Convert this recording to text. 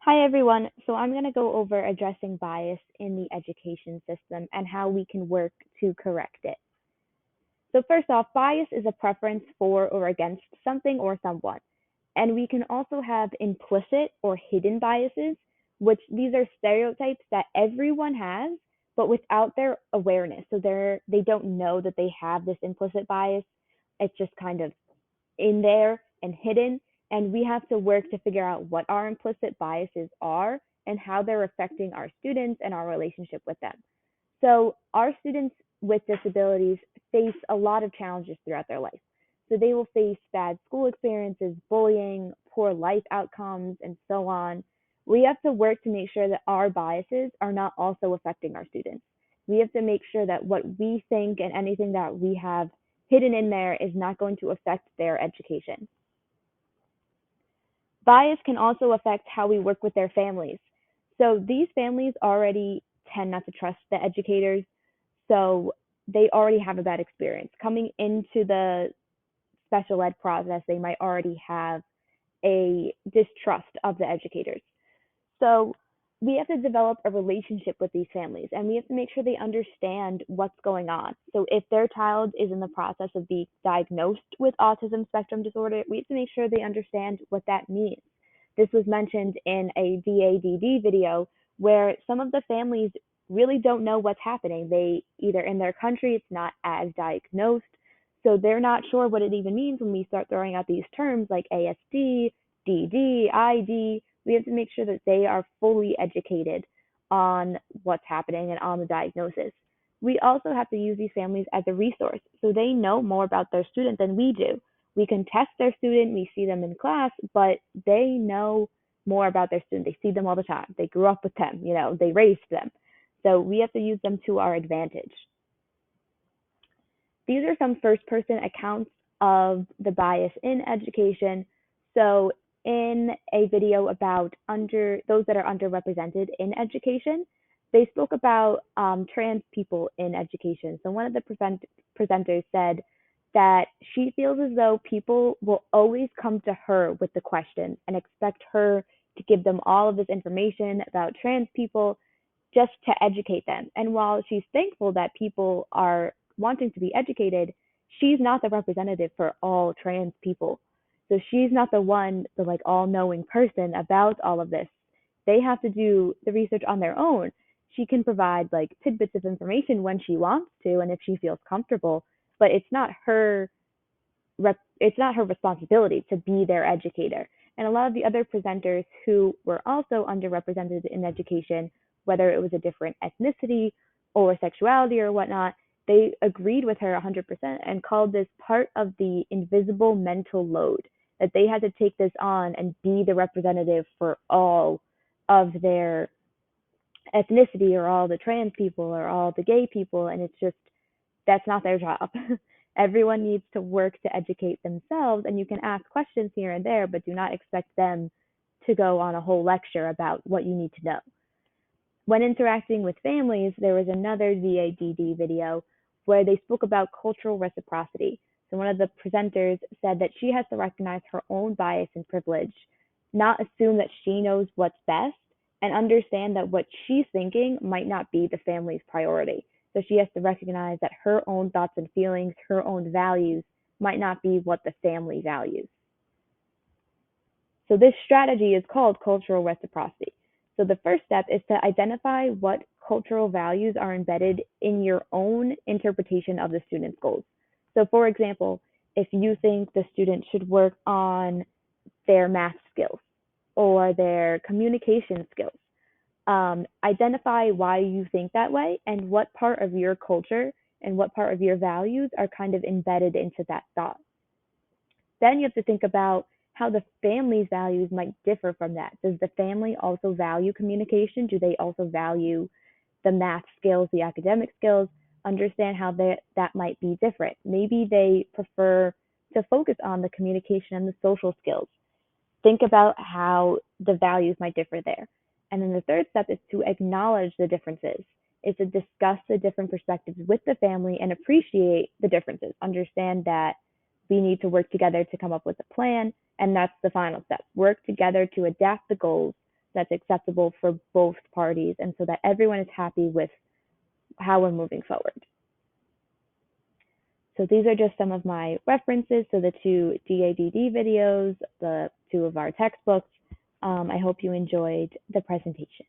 Hi, everyone. So I'm going to go over addressing bias in the education system and how we can work to correct it. So first off, bias is a preference for or against something or someone. And we can also have implicit or hidden biases, which these are stereotypes that everyone has, but without their awareness. So they don't know that they have this implicit bias. It's just kind of in there and hidden. And we have to work to figure out what our implicit biases are and how they're affecting our students and our relationship with them. So, our students with disabilities face a lot of challenges throughout their life. So, they will face bad school experiences, bullying, poor life outcomes, and so on. We have to work to make sure that our biases are not also affecting our students. We have to make sure that what we think and anything that we have hidden in there is not going to affect their education. Bias can also affect how we work with their families. So these families already tend not to trust the educators, so they already have a bad experience. Coming into the special ed process, they might already have a distrust of the educators. So we have to develop a relationship with these families and we have to make sure they understand what's going on. So if their child is in the process of being diagnosed with autism spectrum disorder, we have to make sure they understand what that means. This was mentioned in a VADD video where some of the families really don't know what's happening. They either in their country it's not as diagnosed, so they're not sure what it even means when we start throwing out these terms like ASD, DD, ID. We have to make sure that they are fully educated on what's happening and on the diagnosis. We also have to use these families as a resource so they know more about their student than we do. We can test their student, we see them in class, but they know more about their student. They see them all the time. They grew up with them, they raised them. So we have to use them to our advantage. These are some first person accounts of the bias in education. So in a video about those that are underrepresented in education, they spoke about trans people in education. So one of the presenters said that she feels as though people will always come to her with the questions and expect her to give them all of this information about trans people just to educate them. And while she's thankful that people are wanting to be educated, she's not the representative for all trans people. So she's not the like all knowing person about all of this. They have to do the research on their own. She can provide like tidbits of information when she wants to and if she feels comfortable, but it's not her responsibility to be their educator. And a lot of the other presenters who were also underrepresented in education, whether it was a different ethnicity or sexuality or whatnot, they agreed with her 100% and called this part of the invisible mental load, that they had to take this on and be the representative for all of their ethnicity or all the trans people or all the gay people. And it's just, that's not their job. Everyone needs to work to educate themselves, and you can ask questions here and there, but do not expect them to go on a whole lecture about what you need to know. When interacting with families, there was another VADD video where they spoke about cultural reciprocity. So one of the presenters said that she has to recognize her own bias and privilege, not assume that she knows what's best, and understand that what she's thinking might not be the family's priority. So she has to recognize that her own thoughts and feelings, her own values might not be what the family values. So this strategy is called cultural reciprocity. So the first step is to identify what cultural values are embedded in your own interpretation of the student's goals. So for example, if you think the student should work on their math skills or their communication skills, identify why you think that way and what part of your culture and what part of your values are kind of embedded into that thought. Then you have to think about how the family's values might differ from that. Does the family also value communication? Do they also value the math skills, the academic skills? Understand how that might be different. Maybe they prefer to focus on the communication and the social skills. Think about how the values might differ there. And then the third step is to acknowledge the differences, is to discuss the different perspectives with the family and appreciate the differences. Understand that we need to work together to come up with a plan, and that's the final step. Work together to adapt the goals that's acceptable for both parties and so that everyone is happy with how we're moving forward. So these are just some of my references. So the two DADD videos, the two of our textbooks. I hope you enjoyed the presentation.